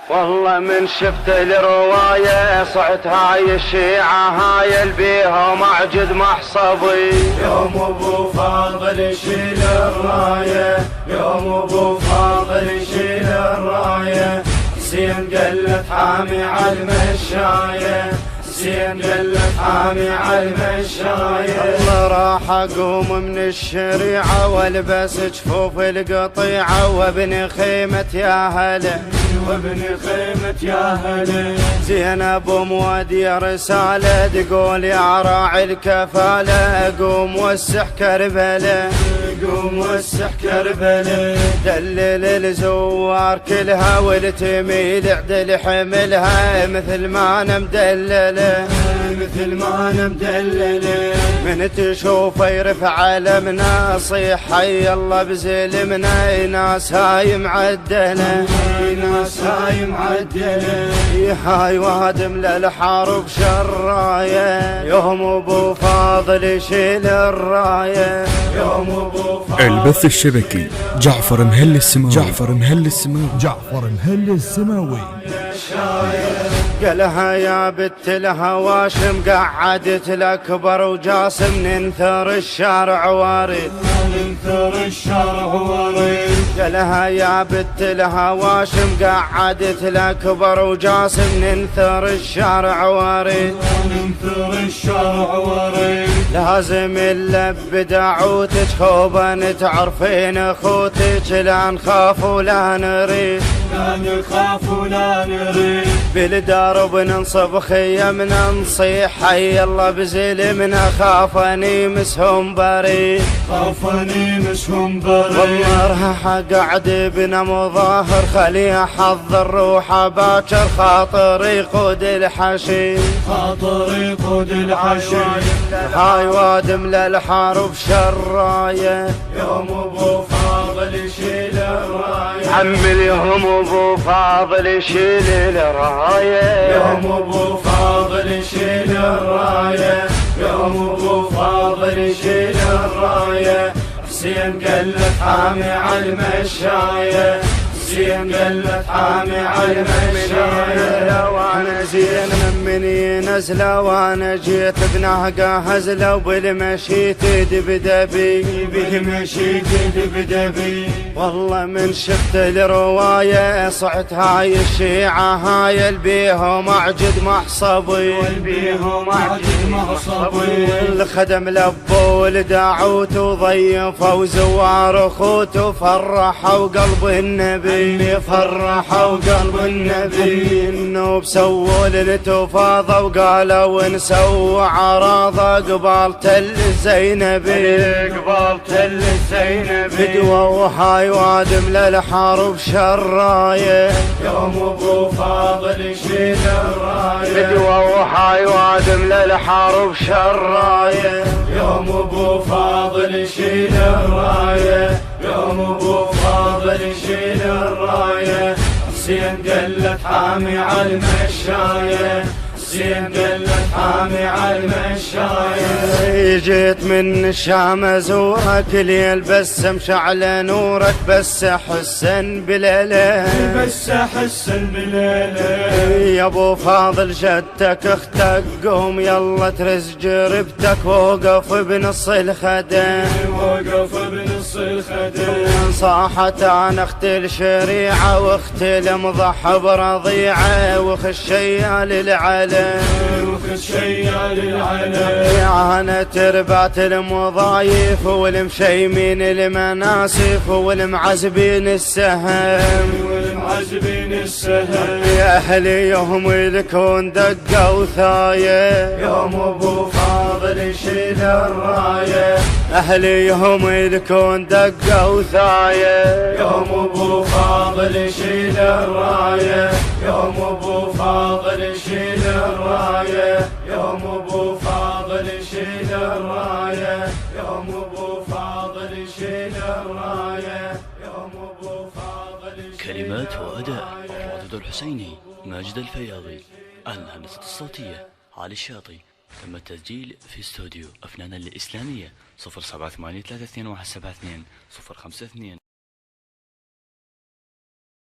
والله من شفت الرواية صعت هاي الشيعة هاي البيها معجد محصبي. يوم ابو فاضل يشيل الراية، يوم ابو فاضل يشيل الراية، حسين قلت حامي على المشاية، حسين قلت حامي على المشاية. الله راح اقوم من الشريعة والبس جفوف القطيعة وابن خيمة يا هلا، وابن خيمة يا هلا. زينب مودي رسالة تقول يا راعي الكفالة قوم وسح كربلة، قوم وسح كربلة. دلل الزوار كلها والتميل عدل حملها مثل ما انا مدلله، مثل ما انا مدلله. من تشوفه يرفع علمنا صيح حي الله بزلمنا، ناس هاي معدله، ناس هاي معدله. هاي وادم للحرب شرايه، يوم ابو فاضل يشيل الرايه، يوم ابو فاضل. البث الشبكي جعفر مهل السماوي، جعفر مهل السماوي، جعفر مهل السماوي. قالها يا بنت الهواشم قعدت الاكبر وجاسم ننثر الشارع وارد، ننثر الشارع وارد. قالها يا بنت الهواشم قعدت الاكبر وجاسم ننثر الشارع وارد، ننثر الشارع وارد. لازم نلب دعوتك خوبا تعرفين اخوتك لا نخاف ولا نريد، لا نخاف ولا نريد. بالدرب ننصب خيمنا نصيح حي الله بزلمنا، خافني مسهم بريد، خافني مسهم بريد. والله راح اقعد بنا مظاهر خلي احضر روحه باكر خاطر يقود الحشي، خاطر يقود الحشي. هاي وادم للحرب شرايه، يوم ابو فاضل يشيل الرايه. حمل يوم ابو فاضل يشيل الرايه، يوم ابو فاضل يشيل الرايه، يوم ابو فاضل يشيل الرايه. حسين قلت حامي على المشاية، حسين قلت حامي على المشاية. وانا زين من ينزله وانا جيت بنهقه هزله وبالمشي تدبدبي، بالمشي تدبدبي. والله من شفت الرواية صعت هاي الشيعة هاي البيها معجد محصبي، والبيها معجد محصبي. الخدم لبوا لدعوت وضيفوا وزوار اخوته فرحوا قلب النبي، فرحوا قلب النبي. النوب سووا للتفاضة وقالوا نسوي عراضة قبال تل الزينبي، قبال تل الزينبي. بدوى وهاي وادم للحرب شرايه، يوم ابو فاضل يشيل الرايه. بدوى وهاي وادم للحرب شرايه، يوم ابو فاضل يشيل الرايه، يوم ابو فاضل يشيل الرايه. حسين قلت حامي على المشاية، حسين قلت حامي على المشاية. جيت من الشام ازورك ليل بس مشعل نورك بس حسن بليله، بس حسن بليله. يا ابو فاضل جدك اختك قوم يلا ترز جربتك ووقف بنص الخدم، وقف بنص الخدم. صاحت انا اخت الشريعه واخت المضحى برضيعه وخشيال العلم، وخشيال العلم. انا تربات المضايف والمشيمين المناسف والمعزبين السهم، والمعزبين السهم. يا اهلي يوم يلكون دقه وثايه، يوم ابو فاضل يشيل الرايه. اهلي يوم يلكون دقه وثايه، يوم ابو فاضل يشيل الرايه، يوم ابو فاضل يشيل الرايه، يوم ابو فاضل يشيل الرايه، يوم ابو فاضل يشيل الرايه، يوم ابو فاضل يشيل. كلمات وأداء رادود الحسيني، ماجد الفياضي. الهندسة الصوتية علي الشاطي. تم التسجيل في استوديو أفنان الإسلامية 078321772 052.